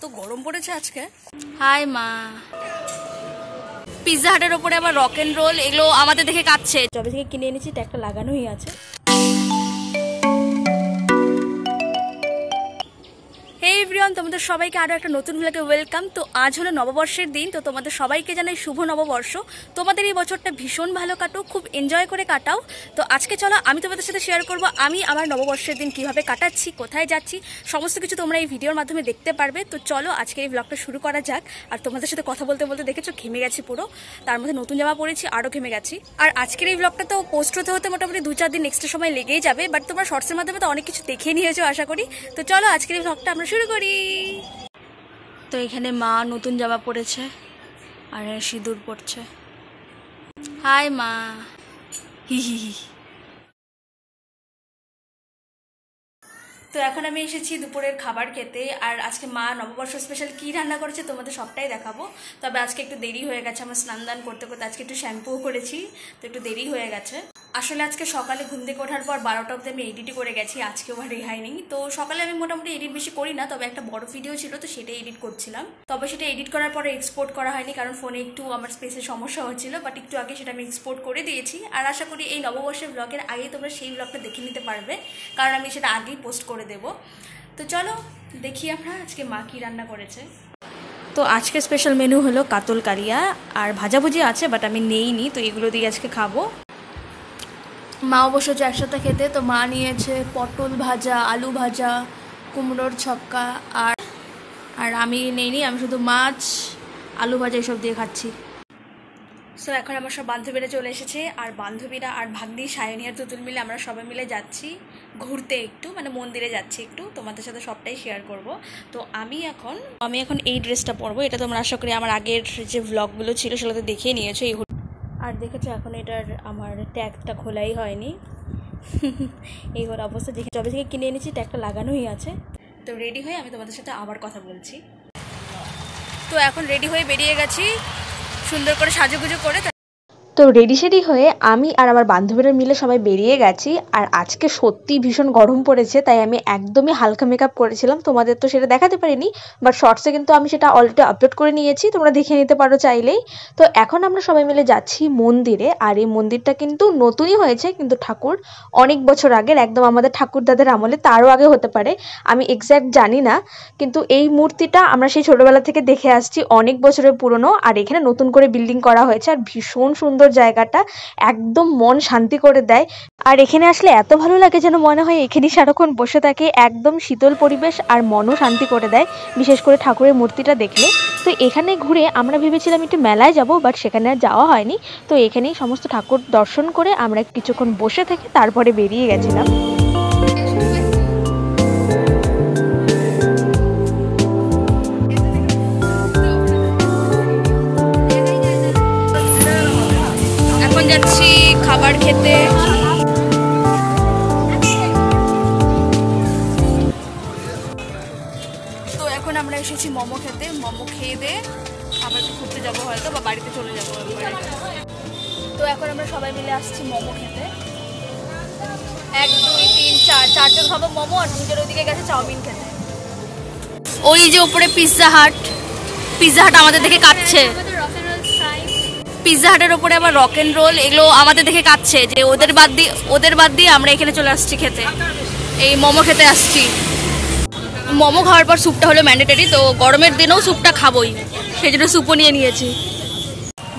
এত গরম পড়েছে আজকে। হাই মা। পিৎজা হাটের ওপরে আবার রক এন্ড রোল, এগুলো আমাদের দেখে কাচ্ছে। যবে থেকে কিনে এনেছি ট্যাগটা লাগানোই আছে। হে এভরিওয়ান, তোমাদের সবাইকে আরও একটা নতুন ব্লগে ওয়েলকাম। তো আজ হলো নববর্ষের দিন, তো তোমাদের সবাইকে জানাই শুভ নববর্ষ। তোমাদের এই বছরটা ভীষণ ভালো কাটুক, খুব এনজয় করে কাটাও। তো আজকে চলো আমি তোমাদের সাথে শেয়ার করব আমি আমার নববর্ষের দিন কিভাবে কাটাচ্ছি, কোথায় যাচ্ছি, সমস্ত কিছু তোমরা এই ভিডিওর মাধ্যমে দেখতে পারবে। তো চলো আজকে এই ব্লগটা শুরু করা যাক। আর তোমাদের সাথে কথা বলতে বলতে দেখেছো ঘেমে গেছি পুরো, তার মধ্যে নতুন জামা পরেছি, আরও ঘেমে গেছি। আর আজকের এই ব্লগটা তো পোস্ট হতে হতে মোটামুটি 2-4 দিন এক্সট্রা সময় লেগেই যাবে, বাট তোমরা শর্টসের মাধ্যমে তো অনেক কিছু দেখে নিয়েছো আশা করি। তো চলো আজকের এই ব্লগটা আমরা শুরু করি। তো এখানে মা নতুন জামা পরেছে আর সিঁদুর পড়ছে। হাই মা। হি হি হি। তো এখন আমি এসেছি দুপুরের খাবার খেতে। আর আজকে মা নববর্ষ স্পেশাল কী রান্না করেছে তোমাদের সবটাই দেখাবো। তবে আজকে একটু দেরি হয়ে গেছে, আমার স্নান দান করতে করতে আজকে একটু শ্যাম্পুও করেছি, তো একটু দেরি হয়ে গেছে। আসলে আজকে সকালে ঘুম থেকে ওঠার পর 12টা অবধি আমি এডিটই করে গেছি, আজকেও আর রেহাই নেই। তো সকালে আমি মোটামুটি এডিট বেশি করি না, তবে একটা বড় ভিডিও ছিল তো সেটাই এডিট করছিলাম। তবে সেটা এডিট করার পরে এক্সপোর্ট করা হয়নি, কারণ ফোনে একটু আমার স্পেসের সমস্যা হচ্ছিল, বাট একটু আগে সেটা আমি এক্সপোর্ট করে দিয়েছি। আর আশা করি এই নববর্ষের ব্লগের আগেই তোমরা সেই ব্লগটা দেখে নিতে পারবে, কারণ আমি সেটা আগেই পোস্ট করে দেবো। তো চলো দেখি আমরা আজকে মা কী রান্না করেছে। তো আজকে স্পেশাল মেনু হলো কাতল কালিয়া আর ভাজাভুজি আছে, বাট আমি নেইনি, তো এগুলো দিয়ে আজকে খাবো। মাও বসেছে একসাথে খেতে। তো মা নিয়েছে পটল ভাজা, আলু ভাজা, কুমড়োর ছক্কা, আর আমি নেইনি, আমি শুধু মাছ, আলু ভাজা এসব দিয়ে খাচ্ছি। সো এখন আমার সব বান্ধবীরা চলে এসেছে, আর বান্ধবীরা আর ভাগ্নি সায়নী আর তুতুল মিলে আমরা সবাই মিলে যাচ্ছি ঘুরতে, একটু মানে মন্দিরে যাচ্ছি একটু, তোমাদের সাথে সবটাই শেয়ার করব। তো আমি এখন এই ড্রেসটা পরবো, এটা তোমরা আশা করি আমার আগের যে ভ্লগগুলো ছিল সেগুলোতে দেখিয়ে নিয়েছো। আর দেখেছো এখন এটার আমার ট্যাগটা খোলাই হয়নি। এই হলো অবস্থা, যবে থেকে কিনে এনেছি ট্যাগটা লাগানোই আছে। তো রেডি হয়ে আমি তোমাদের সাথে আবার কথা বলছি। তো এখন রেডি হয়ে বেরিয়ে গেছি সুন্দর করে সাজুগুজু করে। তো রেডি সেডি হয়ে আমি আর আমার বান্ধবীরা মিলে সবাই বেরিয়ে গেছি। আর আজকে সত্যি ভীষণ গরম পড়েছে, তাই আমি একদমই হালকা মেকআপ করেছিলাম। তোমাদের তো সেটা দেখাতে পারিনি, বাট শর্টসে কিন্তু আমি সেটা অলরেডি আপলোড করে নিয়েছি, তোমরা দেখে নিতে পারো চাইলেই। তো এখন আমরা সবাই মিলে যাচ্ছি মন্দিরে। আর এই মন্দিরটা কিন্তু নতুনই হয়েছে, কিন্তু ঠাকুর অনেক বছর আগের, একদম আমাদের ঠাকুর দাদের আমলে, তারও আগে হতে পারে, আমি এক্স্যাক্ট জানি না। কিন্তু এই মূর্তিটা আমরা সেই ছোটবেলা থেকে দেখে আসছি, অনেক বছরের পুরনো। আর এখানে নতুন করে বিল্ডিং করা হয়েছে, আর ভীষণ সুন্দর জায়গাটা, একদম মন শান্তি করে দেয়। আর এখানে আসলে এত ভালো লাগে যেন মনে হয় এখানেই সারাক্ষণ বসে থাকে, একদম শীতল পরিবেশ আর মনও শান্তি করে দেয়, বিশেষ করে ঠাকুরের মূর্তিটা দেখলে। তো এখানে ঘুরে আমরা ভেবেছিলাম একটু মেলায় যাব, বাট সেখানে আর যাওয়া হয়নি। তো এখানেই সমস্ত ঠাকুর দর্শন করে আমরা কিছুক্ষণ বসে থেকে তারপরে বেরিয়ে গেছিলাম। যাচ্ছি খাবার খেতে। তো এখন আমরা এসেছি মোমো খেতে, মোমো খেয়ে দিয়ে আবার একটু ঘুরতে যাবো হয়তো, বা বাড়িতে চলে যাবো। তো এখন আমরা সবাই মিলে আসছি মোমো খেতে। 1, 2, 3, 4 চারজন খাবো মোমো, আর দুজন ওইদিকে গেছে চাউমিন খেতে। ওই যে উপরে পিৎজা হাট আমাদের দেখে কাচ্ছে। পিৎজা হাটের ওপরে আবার রক এন্ড রোল, এগুলো আমাদের দেখে কাচ্ছে, যে ওদের বাদ দিয়ে আমরা এখানে চলে আসছি খেতে। এই মোমো খেতে আসছি। মোমো খাওয়ার পর স্যুপটা হলো ম্যান্ডেটরি, তো গরমের দিনেও স্যুপটা খাবোই, সেই জন্য স্যুপও নিয়ে নিয়েছি।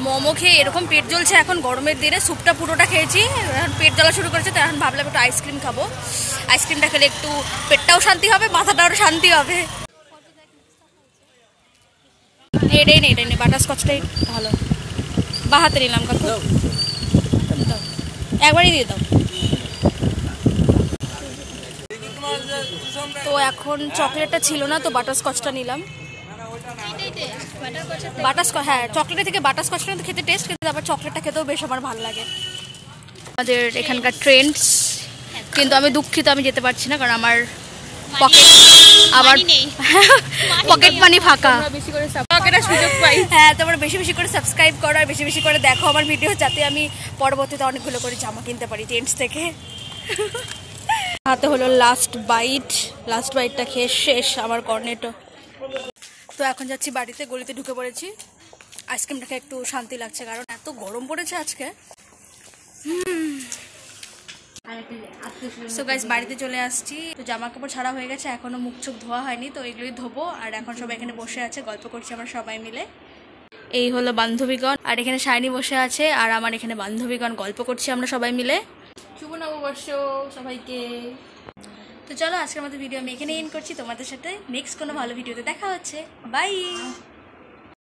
মোমো খেয়ে এরকম পেট জ্বলছে এখন গরমের দিনে, স্যুপটা পুরোটা খেয়েছি, এখন পেট জ্বলা শুরু করেছে। তো এখন ভাবলাম একটু আইসক্রিম খাবো, আইসক্রিমটা খেলে একটু পেটটাও শান্তি হবে, মাথাটাও শান্তি হবে। এটাই নেই বাটারস্কচটাই ভালো, বাহাতে নিলাম কাকু, একবারই দিয়ে দাও। তো এখন চকলেটটা ছিল না, তো বাটারস্কচটা নিলাম। বাটারস্কচ, হ্যাঁ চকলেটের থেকে বাটারস্কচটা খেতে টেস্ট, কিন্তু আবার চকলেটটা খেতেও বেশ আমার ভালো লাগে। আমাদের এখানকার ট্রেন্ডস, কিন্তু আমি দুঃখিত আমি যেতে পারছি না, কারণ আমার পকেট মানি ফাঁকা। সুযোগ পাই, হ্যাঁ তোমরা বেশি বেশি করে সাবস্ক্রাইব করো আর বেশি বেশি করে দেখো আমার ভিডিও, যাতে আমি পরবর্তীতে অনেকগুলো করে জামা কিনতে পারি ট্রেন্ডস থেকে। হাতে হলো লাস্ট বাইটটা খেয়ে শেষ আমার কর্নেটো। এখন যাচ্ছি বাড়িতে, গলিতে ঢুকে পড়েছি। আইসক্রিমটাকে একটু শান্তি লাগছে কারণ এত গরম পড়েছে আজকে। সো গাইস বাড়িতে চলে আসছি। তো জামা কাপড় ছাড়া হয়ে গেছে, এখনো মুখ চোখ ধোয়া হয়নি, তো এগুলোই ধোবো। আর এখন সবাই এখানে বসে আছে, গল্প করছি আমরা সবাই মিলে। এই হলো বান্ধবীগণ, আর এখানে শাইনি বসে আছে, আর আমার এখানে বান্ধবীগণ গল্প করছি আমরা সবাই মিলে। শুভ নববর্ষ সবাইকে। তো চলো আজকের মতো ভিডিও আমি এখানে এন্ড করছি। তোমাদের সাথে নেক্সট কোনো ভালো ভিডিওতে দেখা হচ্ছে। বাই।